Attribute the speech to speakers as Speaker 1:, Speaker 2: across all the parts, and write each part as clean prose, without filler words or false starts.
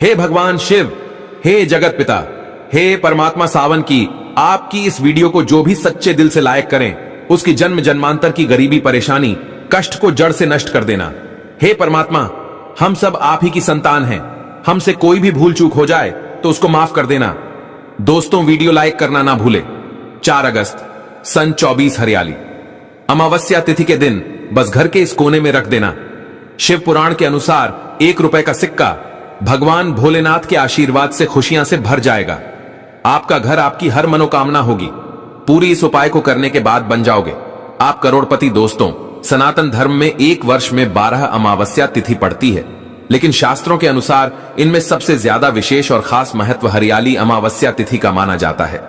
Speaker 1: हे भगवान शिव, हे जगत पिता, हे परमात्मा सावन की आपकी इस वीडियो को जो भी सच्चे दिल से लायक करें, उसकी जन्म जन्मांतर की गरीबी परेशानी कष्ट को जड़ से नष्ट कर देना। हे परमात्मा, हम सब आप ही की संतान हैं, हमसे कोई भी भूल चूक हो जाए तो उसको माफ कर देना। दोस्तों, वीडियो लाइक करना ना भूले। 4 अगस्त सन 24 हरियाली अमावस्या तिथि के दिन बस घर के इस कोने में रख देना। शिव पुराण के अनुसार 1 रुपए का सिक्का भगवान भोलेनाथ के आशीर्वाद से खुशियां से भर जाएगा। आपका घर आपकी हर मनोकामना होगी। पूरी इस उपाय को करने के बाद बन जाओगे आप करोड़पति। दोस्तों, सनातन धर्म में एक वर्ष में 12 अमावस्या तिथि पड़ती है, लेकिन शास्त्रों के अनुसार इनमें सबसे ज्यादा विशेष और खास महत्व हरियाली अमावस्या तिथि का माना जाता है।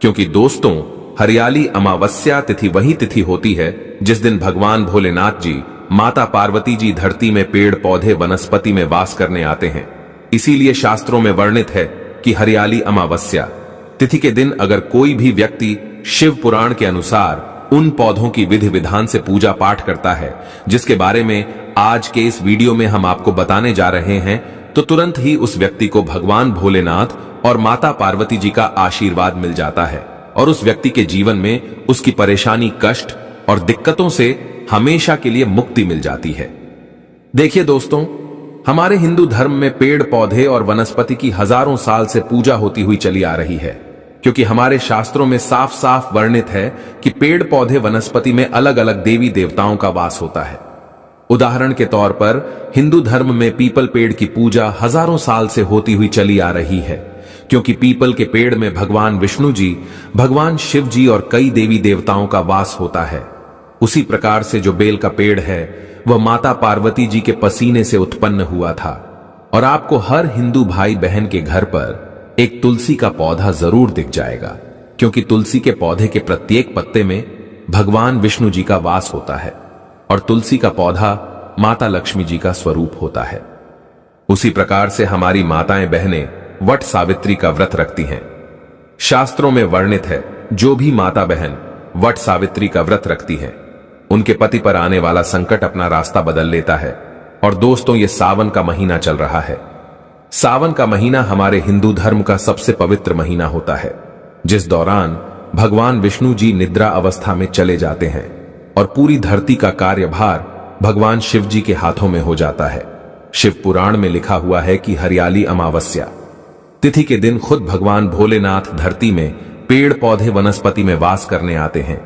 Speaker 1: क्योंकि दोस्तों, हरियाली अमावस्या तिथि वही तिथि होती है जिस दिन भगवान भोलेनाथ जी, माता पार्वती जी धरती में पेड़ पौधे वनस्पति में वास करने आते हैं। इसीलिए शास्त्रों में वर्णित है कि हरियाली अमावस्या तिथि के दिन अगर कोई भी व्यक्ति शिव पुराण के अनुसार उन पौधों की विधि विधान से पूजा पाठ करता है, जिसके बारे में आज के इस वीडियो में हम आपको बताने जा रहे हैं, तो तुरंत ही उस व्यक्ति को भगवान भोलेनाथ और माता पार्वती जी का आशीर्वाद मिल जाता है और उस व्यक्ति के जीवन में उसकी परेशानी, कष्ट और दिक्कतों से हमेशा के लिए मुक्ति मिल जाती है। देखिए दोस्तों, हमारे हिंदू धर्म में पेड़ पौधे और वनस्पति की हजारों साल से पूजा होती हुई चली आ रही है, क्योंकि हमारे शास्त्रों में साफ साफ वर्णित है कि पेड़ पौधे वनस्पति में अलग अलग देवी देवताओं का वास होता है। उदाहरण के तौर पर हिंदू धर्म में पीपल पेड़ की पूजा हजारों साल से होती हुई चली आ रही है, क्योंकि पीपल के पेड़ में भगवान विष्णु जी, भगवान शिव जी और कई देवी देवताओं का वास होता है। उसी प्रकार से जो बेल का पेड़ है वह माता पार्वती जी के पसीने से उत्पन्न हुआ था। और आपको हर हिंदू भाई बहन के घर पर एक तुलसी का पौधा जरूर दिख जाएगा, क्योंकि तुलसी के पौधे के प्रत्येक पत्ते में भगवान विष्णु जी का वास होता है और तुलसी का पौधा माता लक्ष्मी जी का स्वरूप होता है। उसी प्रकार से हमारी माताएं बहनें वट सावित्री का व्रत रखती हैं। शास्त्रों में वर्णित है, जो भी माता बहन वट सावित्री का व्रत रखती है, उनके पति पर आने वाला संकट अपना रास्ता बदल लेता है। और दोस्तों, ये सावन का महीना चल रहा है। सावन का महीना हमारे हिंदू धर्म का सबसे पवित्र महीना होता है, जिस दौरान भगवान विष्णु जी निद्रा अवस्था में चले जाते हैं और पूरी धरती का कार्यभार भगवान शिव जी के हाथों में हो जाता है। शिव पुराण में लिखा हुआ है कि हरियाली अमावस्या तिथि के दिन खुद भगवान भोलेनाथ धरती में पेड़ पौधे वनस्पति में वास करने आते हैं।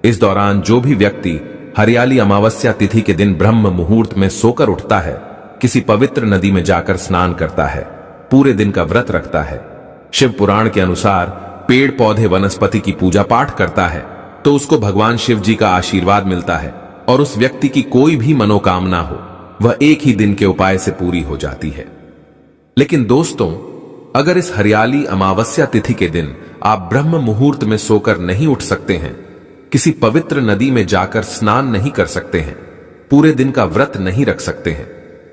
Speaker 1: इस दौरान जो भी व्यक्ति हरियाली अमावस्या तिथि के दिन ब्रह्म मुहूर्त में सोकर उठता है, किसी पवित्र नदी में जाकर स्नान करता है, पूरे दिन का व्रत रखता है, शिव पुराण के अनुसार पेड़ पौधे वनस्पति की पूजा पाठ करता है, तो उसको भगवान शिव जी का आशीर्वाद मिलता है और उस व्यक्ति की कोई भी मनोकामना हो वह एक ही दिन के उपाय से पूरी हो जाती है। लेकिन दोस्तों, अगर इस हरियाली अमावस्या तिथि के दिन आप ब्रह्म मुहूर्त में सोकर नहीं उठ सकते हैं, किसी पवित्र नदी में जाकर स्नान नहीं कर सकते हैं, पूरे दिन का व्रत नहीं रख सकते हैं,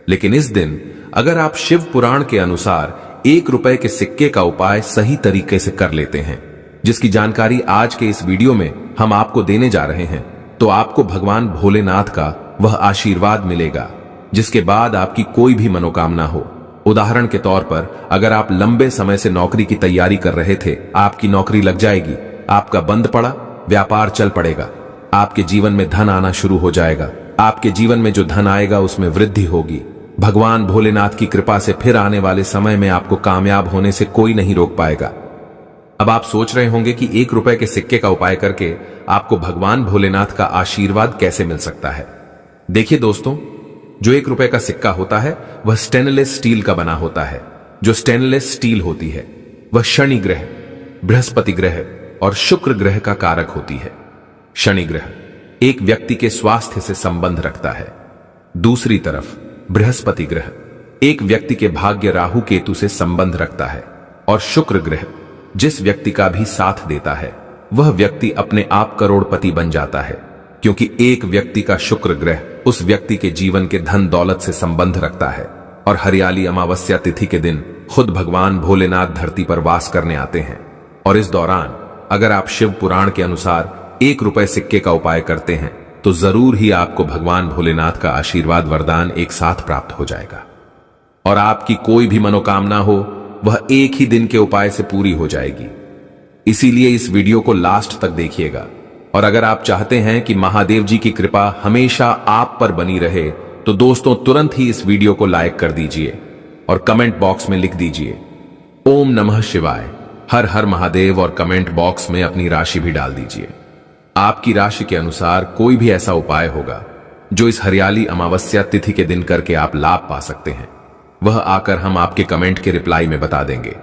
Speaker 1: लेकिन इस दिन अगर आप शिव पुराण के अनुसार 1 रुपए के सिक्के का उपाय सही तरीके से कर लेते हैं, जिसकी जानकारी आज के इस वीडियो में हम आपको देने जा रहे हैं, तो आपको भगवान भोलेनाथ का वह आशीर्वाद मिलेगा जिसके बाद आपकी कोई भी मनोकामना हो। उदाहरण के तौर पर, अगर आप लंबे समय से नौकरी की तैयारी कर रहे थे, आपकी नौकरी लग जाएगी, आपका बंद पड़ा व्यापार चल पड़ेगा, आपके जीवन में धन आना शुरू हो जाएगा, आपके जीवन में जो धन आएगा उसमें वृद्धि होगी। भगवान भोलेनाथ की कृपा से फिर आने वाले समय में आपको कामयाब होने से कोई नहीं रोक पाएगा। अब आप सोच रहे होंगे कि 1 रुपए के सिक्के का उपाय करके आपको भगवान भोलेनाथ का आशीर्वाद कैसे मिल सकता है। देखिए दोस्तों, जो 1 रुपए का सिक्का होता है वह स्टेनलेस स्टील का बना होता है। जो स्टेनलेस स्टील होती है वह शनि ग्रह, बृहस्पति ग्रह और शुक्र ग्रह का कारक होती है। शनि ग्रह एक व्यक्ति के स्वास्थ्य से संबंध रखता है। दूसरी तरफ बृहस्पति ग्रह एक व्यक्ति के भाग्य राहु केतु से संबंध रखता है। और शुक्र ग्रह जिस व्यक्ति का भी साथ देता है वह व्यक्ति अपने आप करोड़पति बन जाता है, क्योंकि एक व्यक्ति का शुक्र ग्रह उस व्यक्ति के जीवन के धन दौलत से संबंध रखता है। और हरियाली अमावस्या तिथि के दिन खुद भगवान भोलेनाथ धरती पर वास करने आते हैं। और इस दौरान अगर आप शिव पुराण के अनुसार 1 रुपए सिक्के का उपाय करते हैं, तो जरूर ही आपको भगवान भोलेनाथ का आशीर्वाद वरदान एक साथ प्राप्त हो जाएगा। और आपकी कोई भी मनोकामना हो वह एक ही दिन के उपाय से पूरी हो जाएगी। इसीलिए इस वीडियो को लास्ट तक देखिएगा। और अगर आप चाहते हैं कि महादेव जी की कृपा हमेशा आप पर बनी रहे तो दोस्तों तुरंत ही इस वीडियो को लाइक कर दीजिए और कमेंट बॉक्स में लिख दीजिए ओम नमः शिवाय, हर हर महादेव, और कमेंट बॉक्स में अपनी राशि भी डाल दीजिए। आपकी राशि के अनुसार कोई भी ऐसा उपाय होगा जो इस हरियाली अमावस्या तिथि के दिन करके आप लाभ पा सकते हैं, वह आकर हम आपके कमेंट के रिप्लाई में बता देंगे।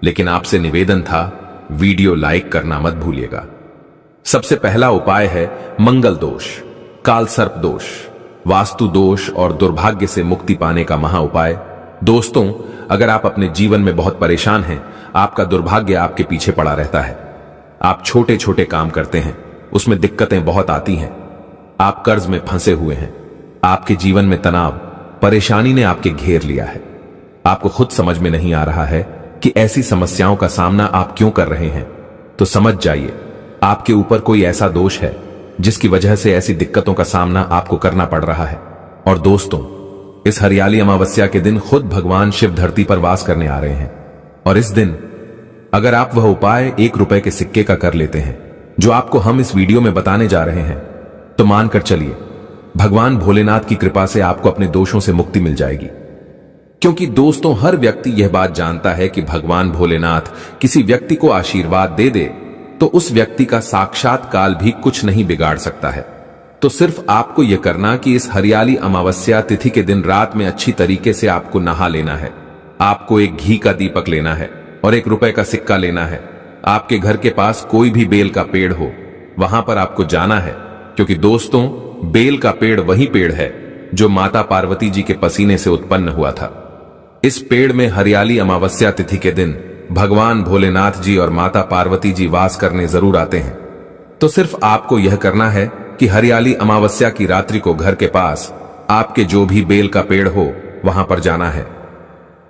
Speaker 1: लेकिन आपसे निवेदन था, वीडियो लाइक करना मत भूलिएगा। सबसे पहला उपाय है मंगल दोष, काल सर्प दोष, वास्तु दोष और दुर्भाग्य से मुक्ति पाने का महा उपाय। दोस्तों, अगर आप अपने जीवन में बहुत परेशान हैं, आपका दुर्भाग्य आपके पीछे पड़ा रहता है, आप छोटे छोटे काम करते हैं, उसमें दिक्कतें बहुत आती हैं, आप कर्ज में फंसे हुए हैं, आपके जीवन में तनाव, परेशानी ने आपके घेर लिया है, आपको खुद समझ में नहीं आ रहा है कि ऐसी समस्याओं का सामना आप क्यों कर रहे हैं, तो समझ जाइए आपके ऊपर कोई ऐसा दोष है जिसकी वजह से ऐसी दिक्कतों का सामना आपको करना पड़ रहा है। और दोस्तों, इस हरियाली अमावस्या के दिन खुद भगवान शिव धरती पर वास करने आ रहे हैं, और इस दिन अगर आप वह उपाय 1 रुपए के सिक्के का कर लेते हैं जो आपको हम इस वीडियो में बताने जा रहे हैं, तो मानकर चलिए भगवान भोलेनाथ की कृपा से आपको अपने दोषों से मुक्ति मिल जाएगी। क्योंकि दोस्तों, हर व्यक्ति यह बात जानता है कि भगवान भोलेनाथ किसी व्यक्ति को आशीर्वाद दे दे तो उस व्यक्ति का साक्षात काल भी कुछ नहीं बिगाड़ सकता है। तो सिर्फ आपको यह करना कि इस हरियाली अमावस्या तिथि के दिन रात में अच्छी तरीके से आपको नहा लेना है, आपको एक घी का दीपक लेना है और 1 रुपए का सिक्का लेना है। आपके घर के पास कोई भी बेल का पेड़ हो, वहां पर आपको जाना है, क्योंकि दोस्तों बेल का पेड़ वही पेड़ है जो माता पार्वती जी के पसीने से उत्पन्न हुआ था। इस पेड़ में हरियाली अमावस्या तिथि के दिन भगवान भोलेनाथ जी और माता पार्वती जी वास करने जरूर आते हैं। तो सिर्फ आपको यह करना है कि हरियाली अमावस्या की रात्रि को घर के पास आपके जो भी बेल का पेड़ हो वहां पर जाना है।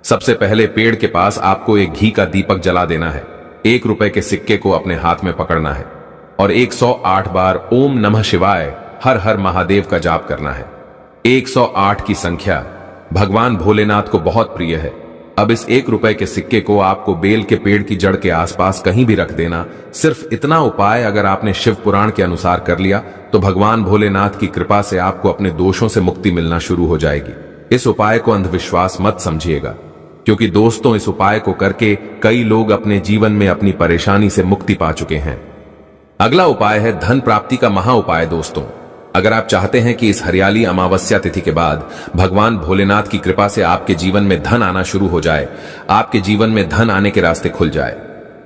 Speaker 1: सबसे पहले पेड़ के पास आपको एक घी का दीपक जला देना है, 1 रुपए के सिक्के को अपने हाथ में पकड़ना है और 108 बार ओम नमः शिवाय, हर हर महादेव का जाप करना है। 108 की संख्या भगवान भोलेनाथ को बहुत प्रिय है। अब इस 1 रुपए के सिक्के को आपको बेल के पेड़ की जड़ के आसपास कहीं भी रख देना। सिर्फ इतना उपाय अगर आपने शिव पुराण के अनुसार कर लिया तो भगवान भोलेनाथ की कृपा से आपको अपने दोषों से मुक्ति मिलना शुरू हो जाएगी। इस उपाय को अंधविश्वास मत समझिएगा, क्योंकि दोस्तों इस उपाय को करके कई लोग अपने जीवन में अपनी परेशानी से मुक्ति पा चुके हैं। अगला उपाय है धन प्राप्ति का महा उपाय। दोस्तों, अगर आप चाहते हैं कि इस हरियाली अमावस्या तिथि के बाद भगवान भोलेनाथ की कृपा से आपके जीवन में धन आना शुरू हो जाए, आपके जीवन में धन आने के रास्ते खुल जाए,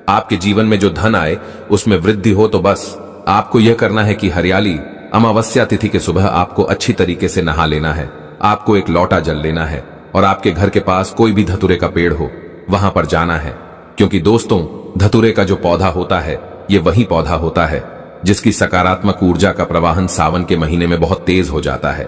Speaker 1: आपके जीवन में जो धन आए उसमें वृद्धि हो, तो बस आपको यह करना है कि हरियाली अमावस्या तिथि के सुबह आपको अच्छी तरीके से नहा लेना है, आपको एक लोटा जल लेना है और आपके घर के पास कोई भी धतूरे का पेड़ हो वहां पर जाना है। क्योंकि दोस्तों, धतूरे का जो पौधा होता है ये वही पौधा होता है जिसकी सकारात्मक ऊर्जा का प्रवाहन सावन के महीने में बहुत तेज हो जाता है।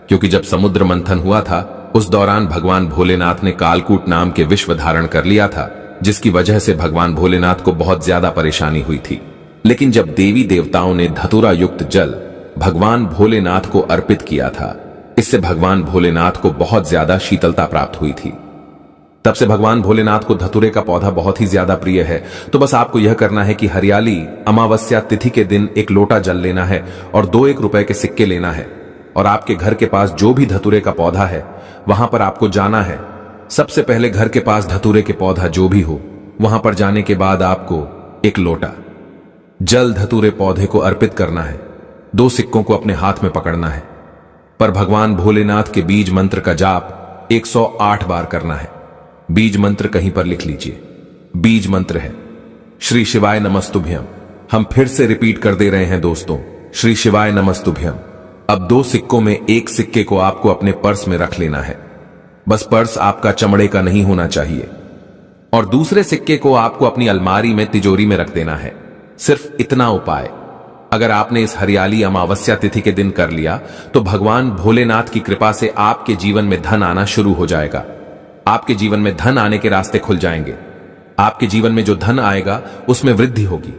Speaker 1: क्योंकि जब समुद्र मंथन हुआ था उस दौरान भगवान भोलेनाथ ने कालकूट नाम के विश्व धारण कर लिया था, जिसकी वजह से भगवान भोलेनाथ को बहुत ज्यादा परेशानी हुई थी। लेकिन जब देवी देवताओं ने धतूरा युक्त जल भगवान भोलेनाथ को अर्पित किया था, इससे भगवान भोलेनाथ को बहुत ज्यादा शीतलता प्राप्त हुई थी। तब से भगवान भोलेनाथ को धतूरे का पौधा बहुत ही ज्यादा प्रिय है। तो बस आपको यह करना है कि हरियाली अमावस्या तिथि के दिन एक लोटा जल लेना है और 2 1 रुपए के सिक्के लेना है और आपके घर के पास जो भी धतूरे का पौधा है वहां पर आपको जाना है। सबसे पहले घर के पास धतूरे के पौधा जो भी हो वहां पर जाने के बाद आपको एक लोटा जल धतूरे पौधे को अर्पित करना है, 2 सिक्कों को अपने हाथ में पकड़ना है, पर भगवान भोलेनाथ के बीज मंत्र का जाप 108 बार करना है। बीज मंत्र कहीं पर लिख लीजिए। बीज मंत्र है श्री शिवाय नमस्तुभ्यम। हम फिर से रिपीट कर दे रहे हैं दोस्तों, श्री शिवाय नमस्तुभ्यम। अब 2 सिक्कों में एक सिक्के को आपको अपने पर्स में रख लेना है। बस पर्स आपका चमड़े का नहीं होना चाहिए और दूसरे सिक्के को आपको अपनी अलमारी में तिजोरी में रख देना है। सिर्फ इतना उपाय अगर आपने इस हरियाली अमावस्या तिथि के दिन कर लिया तो भगवान भोलेनाथ की कृपा से आपके जीवन में धन आना शुरू हो जाएगा। आपके जीवन में धन आने के रास्ते खुल जाएंगे। आपके जीवन में जो धन आएगा उसमें वृद्धि होगी।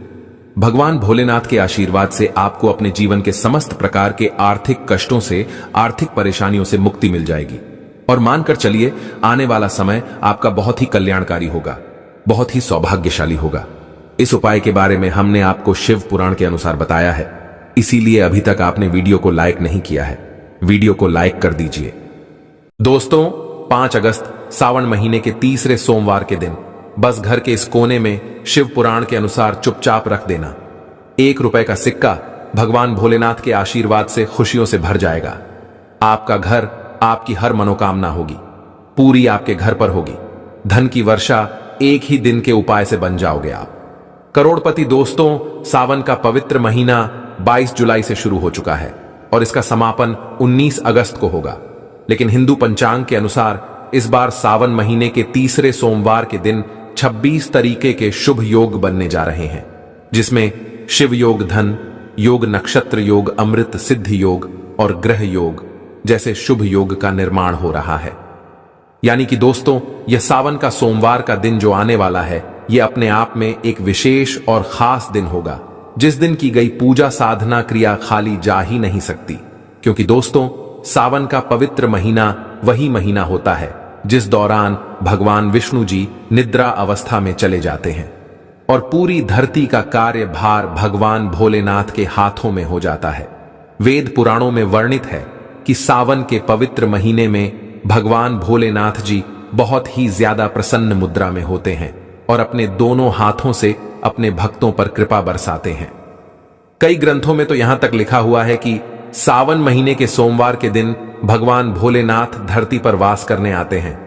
Speaker 1: भगवान भोलेनाथ के आशीर्वाद से आपको अपने जीवन के समस्त प्रकार के आर्थिक कष्टों से, आर्थिक परेशानियों से मुक्ति मिल जाएगी। और मानकर चलिए आने वाला समय आपका बहुत ही कल्याणकारी होगा, बहुत ही सौभाग्यशाली होगा। इस उपाय के बारे में हमने आपको शिव पुराण के अनुसार बताया है, इसीलिए अभी तक आपने वीडियो को लाइक नहीं किया है, वीडियो को लाइक कर दीजिए। दोस्तों, 5 अगस्त सावन महीने के तीसरे सोमवार के दिन बस घर के इस कोने में शिव पुराण के अनुसार चुपचाप रख देना। 1 रुपए का सिक्का भगवान भोलेनाथ के आशीर्वाद से खुशियों से भर जाएगा। आपका घर, आपकी हर मनोकामना होगी, पूरी आपके घर पर होगी। धन की वर्षा एक ही दिन के उपाय से बन जाओगे आप करोड़पति। दोस्तों, सावन का पवित्र महीना 22 जुलाई से शुरू हो चुका है और इसका समापन 19 अगस्त को होगा। लेकिन हिंदू पंचांग के अनुसार इस बार सावन महीने के तीसरे सोमवार के दिन 26 तरीके के शुभ योग बनने जा रहे हैं, जिसमें शिव योग, धन योग, नक्षत्र योग, अमृत सिद्धि योग और ग्रह योग जैसे शुभ योग का निर्माण हो रहा है। यानी कि दोस्तों, यह सावन का सोमवार का दिन जो आने वाला है, यह अपने आप में एक विशेष और खास दिन होगा, जिस दिन की गई पूजा साधना क्रिया खाली जा ही नहीं सकती। क्योंकि दोस्तों, सावन का पवित्र महीना वही महीना होता है जिस दौरान भगवान विष्णु जी निद्रा अवस्था में चले जाते हैं और पूरी धरती का कार्यभार भगवान भोलेनाथ के हाथों में हो जाता है। वेद पुराणों में वर्णित है कि सावन के पवित्र महीने में भगवान भोलेनाथ जी बहुत ही ज्यादा प्रसन्न मुद्रा में होते हैं और अपने दोनों हाथों से अपने भक्तों पर कृपा बरसाते हैं। कई ग्रंथों में तो यहां तक लिखा हुआ है कि सावन महीने के सोमवार के दिन भगवान भोलेनाथ धरती पर वास करने आते हैं।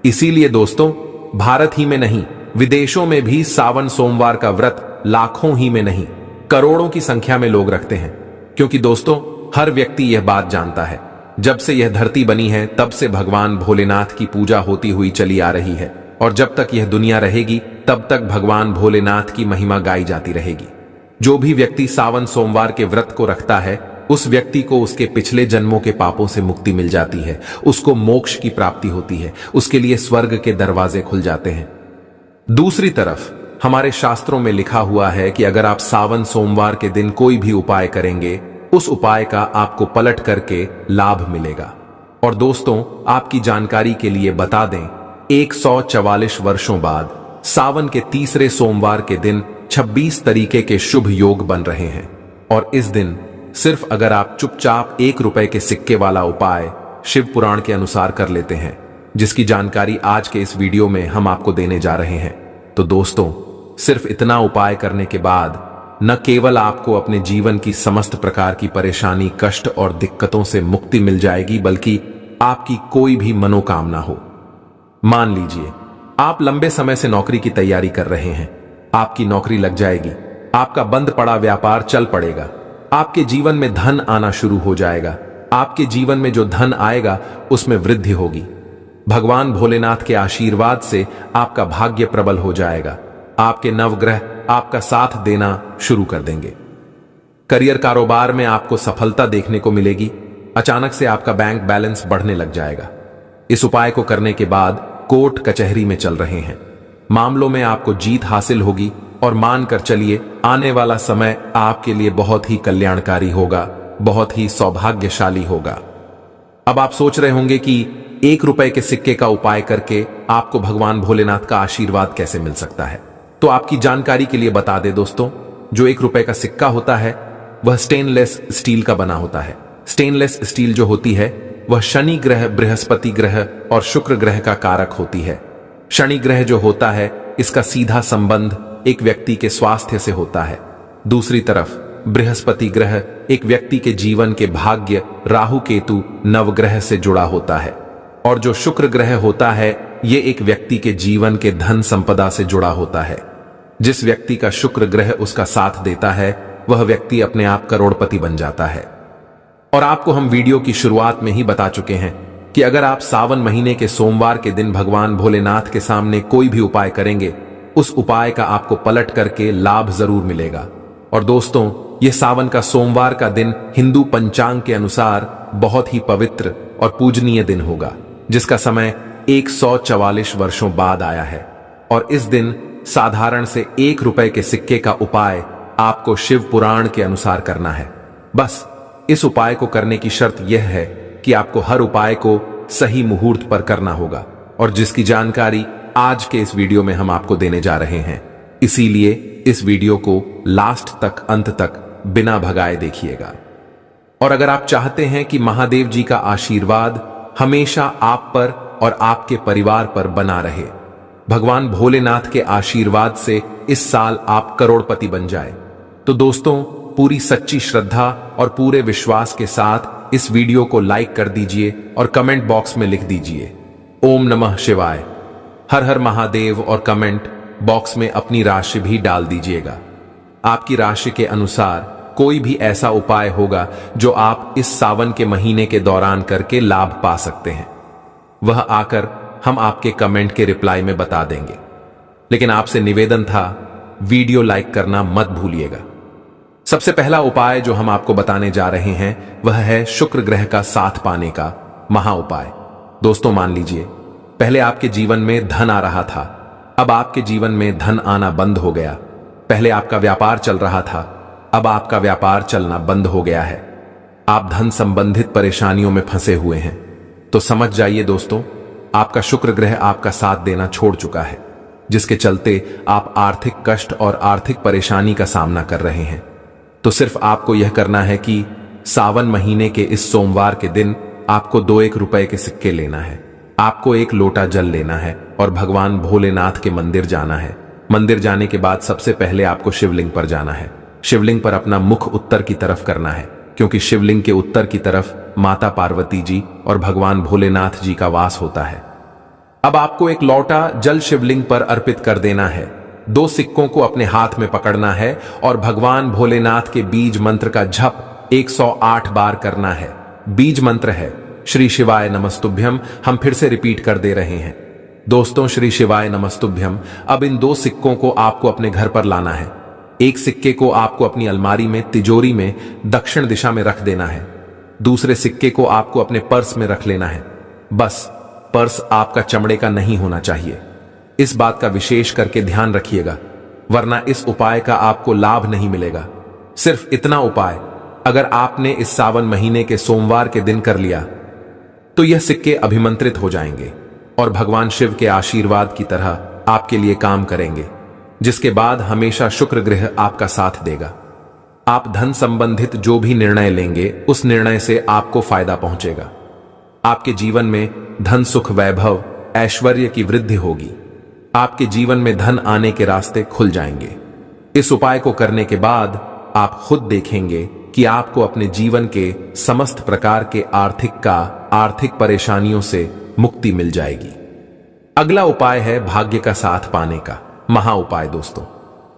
Speaker 1: इसीलिए दोस्तों, भारत ही में नहीं, विदेशों में भी सावन सोमवार का व्रत लाखों ही में नहीं, करोड़ों की संख्या में लोग रखते हैं। क्योंकि दोस्तों, हर व्यक्ति यह बात जानता है, जब से यह धरती बनी है तब से भगवान भोलेनाथ की पूजा होती हुई चली आ रही है और जब तक यह दुनिया रहेगी तब तक भगवान भोलेनाथ की महिमा गाई जाती रहेगी। जो भी व्यक्ति सावन सोमवार के व्रत को रखता है, उस व्यक्ति को उसके पिछले जन्मों के पापों से मुक्ति मिल जाती है, उसको मोक्ष की प्राप्ति होती है, उसके लिए स्वर्ग के दरवाजे खुल जाते हैं। दूसरी तरफ हमारे शास्त्रों में लिखा हुआ है कि अगर आप सावन सोमवार के दिन कोई भी उपाय करेंगे, उस उपाय का आपको पलट करके लाभ मिलेगा। और दोस्तों, आपकी जानकारी के लिए बता दें, 144 वर्षों बाद सावन के तीसरे सोमवार के दिन 26 तरीके के शुभ योग बन रहे हैं और इस दिन सिर्फ अगर आप चुपचाप 1 रुपए के सिक्के वाला उपाय शिव पुराण के अनुसार कर लेते हैं, जिसकी जानकारी आज के इस वीडियो में हम आपको देने जा रहे हैं, तो दोस्तों, सिर्फ इतना उपाय करने के बाद न केवल आपको अपने जीवन की समस्त प्रकार की परेशानी, कष्ट और दिक्कतों से मुक्ति मिल जाएगी, बल्कि आपकी कोई भी मनोकामना हो। मान लीजिए आप लंबे समय से नौकरी की तैयारी कर रहे हैं, आपकी नौकरी लग जाएगी, आपका बंद पड़ा व्यापार चल पड़ेगा, आपके जीवन में धन आना शुरू हो जाएगा, आपके जीवन में जो धन आएगा उसमें वृद्धि होगी। भगवान भोलेनाथ के आशीर्वाद से आपका भाग्य प्रबल हो जाएगा, आपके नवग्रह आपका साथ देना शुरू कर देंगे। करियर, कारोबार में आपको सफलता देखने को मिलेगी, अचानक से आपका बैंक बैलेंस बढ़ने लग जाएगा। इस उपाय को करने के बाद कोर्ट कचहरी में चल रहे हैं मामलों में आपको जीत हासिल होगी और मानकर चलिए आने वाला समय आपके लिए बहुत ही कल्याणकारी होगा, बहुत ही सौभाग्यशाली होगा। अब आप सोच रहे होंगे कि 1 रुपए के सिक्के का उपाय करके आपको भगवान भोलेनाथ का आशीर्वाद कैसे मिल सकता है। तो आपकी जानकारी के लिए बता दें दोस्तों, जो 1 रुपए का सिक्का होता है वह स्टेनलेस स्टील का बना होता है। स्टेनलेस स्टील जो होती है वह शनि ग्रह, बृहस्पति ग्रह और शुक्र ग्रह का कारक होती है। शनि ग्रह जो होता है, इसका सीधा संबंध एक व्यक्ति के स्वास्थ्य से होता है। दूसरी तरफ बृहस्पति ग्रह एक व्यक्ति के जीवन के भाग्य, राहु केतु नवग्रह से जुड़ा होता है और जो शुक्र ग्रह होता है, ये एक व्यक्ति के जीवन के धन संपदा से जुड़ा होता है। जिस व्यक्ति का शुक्र ग्रह उसका साथ देता है, वह व्यक्ति अपने आप करोड़पति बन जाता है। और आपको हम वीडियो की शुरुआत में ही बता चुके हैं कि अगर आप सावन महीने के सोमवार के दिन भगवान भोलेनाथ के सामने कोई भी उपाय करेंगे, उस उपाय का आपको पलट करके लाभ जरूर मिलेगा। और दोस्तों, यह सावन का सोमवार का दिन हिंदू पंचांग के अनुसार बहुत ही पवित्र और पूजनीय दिन होगा, जिसका समय 144 वर्षों बाद आया है। और इस दिन साधारण से 1 रुपए के सिक्के का उपाय आपको शिव पुराण के अनुसार करना है। बस इस उपाय को करने की शर्त यह है कि आपको हर उपाय को सही मुहूर्त पर करना होगा और जिसकी जानकारी आज के इस वीडियो में हम आपको देने जा रहे हैं। इसीलिए इस वीडियो को लास्ट तक, अंत तक बिना भगाए देखिएगा। और अगर आप चाहते हैं कि महादेव जी का आशीर्वाद हमेशा आप पर और आपके परिवार पर बना रहे, भगवान भोलेनाथ के आशीर्वाद से इस साल आप करोड़पति बन जाए, तो दोस्तों पूरी सच्ची श्रद्धा और पूरे विश्वास के साथ इस वीडियो को लाइक कर दीजिए और कमेंट बॉक्स में लिख दीजिए ओम नमः शिवाय, हर हर महादेव और कमेंट बॉक्स में अपनी राशि भी डाल दीजिएगा। आपकी राशि के अनुसार कोई भी ऐसा उपाय होगा जो आप इस सावन के महीने के दौरान करके लाभ पा सकते हैं, वह आकर हम आपके कमेंट के रिप्लाई में बता देंगे। लेकिन आपसे निवेदन था, वीडियो लाइक करना मत भूलिएगा। सबसे पहला उपाय जो हम आपको बताने जा रहे हैं वह है शुक्र ग्रह का साथ पाने का महा उपाय। दोस्तों मान लीजिए, पहले आपके जीवन में धन आ रहा था, अब आपके जीवन में धन आना बंद हो गया। पहले आपका व्यापार चल रहा था, अब आपका व्यापार चलना बंद हो गया है। आप धन संबंधित परेशानियों में फंसे हुए हैं। तो समझ जाइए दोस्तों, आपका शुक्र ग्रह आपका साथ देना छोड़ चुका है, जिसके चलते आप आर्थिक कष्ट और आर्थिक परेशानी का सामना कर रहे हैं। तो सिर्फ आपको यह करना है कि सावन महीने के इस सोमवार के दिन आपको 2-1 रुपए के सिक्के लेना है, आपको 1 लोटा जल लेना है और भगवान भोलेनाथ के मंदिर जाना है। मंदिर जाने के बाद सबसे पहले आपको शिवलिंग पर जाना है। शिवलिंग पर अपना मुख उत्तर की तरफ करना है, क्योंकि शिवलिंग के उत्तर की तरफ माता पार्वती जी और भगवान भोलेनाथ जी का वास होता है। अब आपको 1 लोटा जल शिवलिंग पर अर्पित कर देना है। 2 सिक्कों को अपने हाथ में पकड़ना है और भगवान भोलेनाथ के बीज मंत्र का जप 108 बार करना है। बीज मंत्र है श्री शिवाय नमस्तुभ्यम। हम फिर से रिपीट कर दे रहे हैं दोस्तों, श्री शिवाय नमस्तुभ्यम। अब इन 2 सिक्कों को आपको अपने घर पर लाना है। 1 सिक्के को आपको अपनी अलमारी में, तिजोरी में दक्षिण दिशा में रख देना है। दूसरे सिक्के को आपको अपने पर्स में रख लेना है। बस पर्स आपका चमड़े का नहीं होना चाहिए, इस बात का विशेष करके ध्यान रखिएगा, वरना इस उपाय का आपको लाभ नहीं मिलेगा। सिर्फ इतना उपाय अगर आपने इस सावन महीने के सोमवार के दिन कर लिया तो यह सिक्के अभिमंत्रित हो जाएंगे और भगवान शिव के आशीर्वाद की तरह आपके लिए काम करेंगे, जिसके बाद हमेशा शुक्र ग्रह आपका साथ देगा। आप धन संबंधित जो भी निर्णय लेंगे उस निर्णय से आपको फायदा पहुंचेगा। आपके जीवन में धन, सुख, वैभव, ऐश्वर्य की वृद्धि होगी। आपके जीवन में धन आने के रास्ते खुल जाएंगे। इस उपाय को करने के बाद आप खुद देखेंगे कि आपको अपने जीवन के समस्त प्रकार के आर्थिक परेशानियों से मुक्ति मिल जाएगी। अगला उपाय है भाग्य का साथ पाने का महा उपाय। दोस्तों,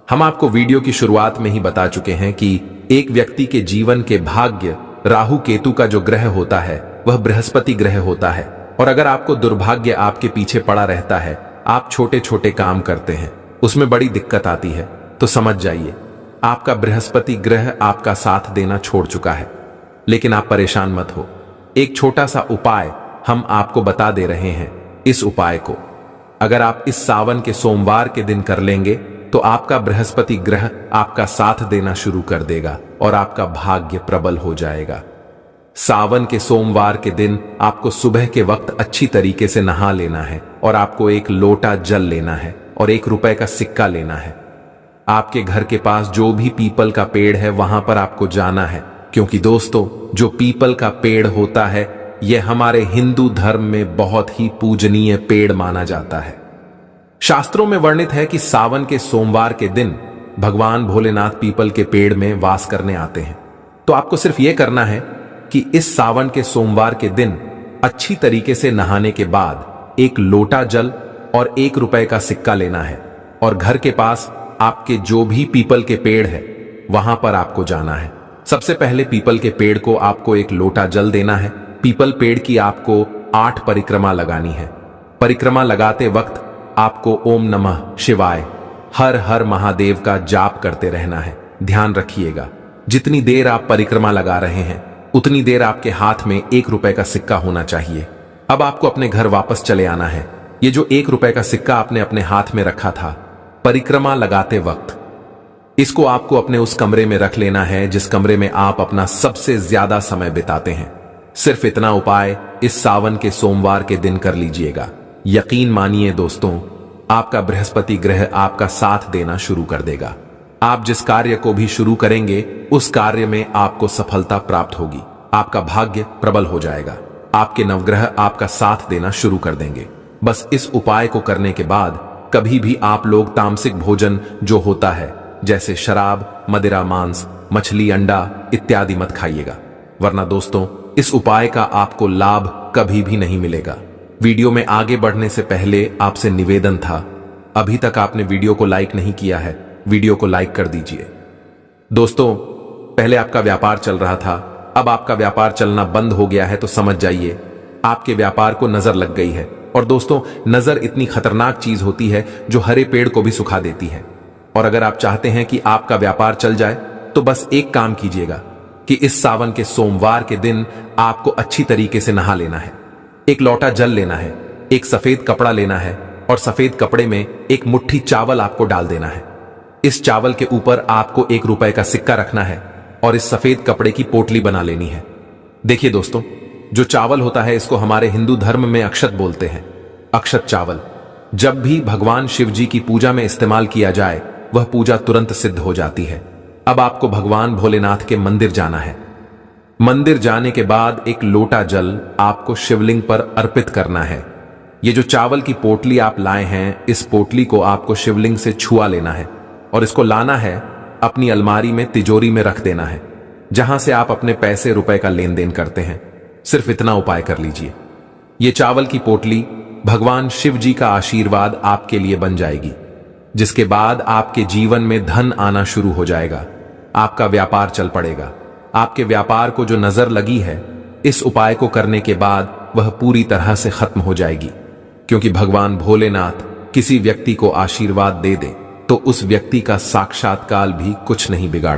Speaker 1: हम आपको वीडियो की शुरुआत में ही बता चुके हैं कि एक व्यक्ति के जीवन के भाग्य राहु केतु का जो ग्रह होता है वह बृहस्पति ग्रह होता है। और अगर आपको दुर्भाग्य आपके पीछे पड़ा रहता है, आप छोटे छोटे काम करते हैं, उसमें बड़ी दिक्कत आती है, तो समझ जाइए आपका बृहस्पति ग्रह आपका साथ देना छोड़ चुका है। लेकिन आप परेशान मत हो, एक छोटा सा उपाय हम आपको बता दे रहे हैं। इस उपाय को अगर आप इस सावन के सोमवार के दिन कर लेंगे तो आपका बृहस्पति ग्रह आपका साथ देना शुरू कर देगा और आपका भाग्य प्रबल हो जाएगा। सावन के सोमवार के दिन आपको सुबह के वक्त अच्छी तरीके से नहा लेना है और आपको 1 लोटा जल लेना है और 1 रुपए का सिक्का लेना है। आपके घर के पास जो भी पीपल का पेड़ है वहां पर आपको जाना है, क्योंकि दोस्तों जो पीपल का पेड़ होता है यह हमारे हिंदू धर्म में बहुत ही पूजनीय पेड़ माना जाता है। शास्त्रों में वर्णित है कि सावन के सोमवार के दिन भगवान भोलेनाथ पीपल के पेड़ में वास करने आते हैं। तो आपको सिर्फ यह करना है कि इस सावन के सोमवार के दिन अच्छी तरीके से नहाने के बाद 1 लोटा जल और 1 रुपए का सिक्का लेना है और घर के पास आपके जो भी पीपल के पेड़ है वहां पर आपको जाना है। सबसे पहले पीपल के पेड़ को आपको 1 लोटा जल देना है। पीपल पेड़ की आपको 8 परिक्रमा लगानी है। परिक्रमा लगाते वक्त आपको ओम नमः शिवाय, हर हर महादेव का जाप करते रहना है। ध्यान रखिएगा, जितनी देर आप परिक्रमा लगा रहे हैं उतनी देर आपके हाथ में 1 रुपए का सिक्का होना चाहिए। अब आपको अपने घर वापस चले आना है। ये जो 1 रुपए का सिक्का आपने अपने हाथ में रखा था परिक्रमा लगाते वक्त, इसको आपको अपने उस कमरे में रख लेना है जिस कमरे में आप अपना सबसे ज्यादा समय बिताते हैं। सिर्फ इतना उपाय इस सावन के सोमवार के दिन कर लीजिएगा। यकीन मानिए दोस्तों, आपका बृहस्पति ग्रह आपका साथ देना शुरू कर देगा। आप जिस कार्य को भी शुरू करेंगे उस कार्य में आपको सफलता प्राप्त होगी। आपका भाग्य प्रबल हो जाएगा। आपके नवग्रह आपका साथ देना शुरू कर देंगे। बस इस उपाय को करने के बाद कभी भी आप लोग तामसिक भोजन जो होता है जैसे शराब, मदिरा, मांस, मछली, अंडा इत्यादि मत खाइएगा, वरना दोस्तों इस उपाय का आपको लाभ कभी भी नहीं मिलेगा। वीडियो में आगे बढ़ने से पहले आपसे निवेदन था, अभी तक आपने वीडियो को लाइक नहीं किया है, वीडियो को लाइक कर दीजिए। दोस्तों, पहले आपका व्यापार चल रहा था, अब आपका व्यापार चलना बंद हो गया है तो समझ जाइए आपके व्यापार को नजर लग गई है। और दोस्तों, नजर इतनी खतरनाक चीज होती है जो हरे पेड़ को भी सुखा देती है। और अगर आप चाहते हैं कि आपका व्यापार चल जाए तो बस एक काम कीजिएगा कि इस सावन के सोमवार के दिन आपको अच्छी तरीके से नहा लेना है। एक लोटा जल लेना है, एक सफेद कपड़ा लेना है और सफेद कपड़े में एक मुट्ठी चावल आपको डाल देना है। इस चावल के ऊपर आपको 1 रुपए का सिक्का रखना है और इस सफेद कपड़े की पोटली बना लेनी है। देखिए दोस्तों, जो चावल होता है इसको हमारे हिंदू धर्म में अक्षत बोलते हैं। अक्षत चावल जब भी भगवान शिव जी की पूजा में इस्तेमाल किया जाए वह पूजा तुरंत सिद्ध हो जाती है। अब आपको भगवान भोलेनाथ के मंदिर जाना है। मंदिर जाने के बाद एक लोटा जल आपको शिवलिंग पर अर्पित करना है। ये जो चावल की पोटली आप लाए हैं, इस पोटली को आपको शिवलिंग से छुआ लेना है और इसको लाना है अपनी अलमारी में, तिजोरी में रख देना है, जहां से आप अपने पैसे रुपए का लेन देन करते हैं। सिर्फ इतना उपाय कर लीजिए। ये चावल की पोटली भगवान शिव जी का आशीर्वाद आपके लिए बन जाएगी, जिसके बाद आपके जीवन में धन आना शुरू हो जाएगा। आपका व्यापार चल पड़ेगा। आपके व्यापार को जो नजर लगी है, इस उपाय को करने के बाद वह पूरी तरह से खत्म हो जाएगी। क्योंकि भगवान भोलेनाथ किसी व्यक्ति को आशीर्वाद दे दे तो उस व्यक्ति का साक्षात्कार भी कुछ नहीं बिगाड़ सकता।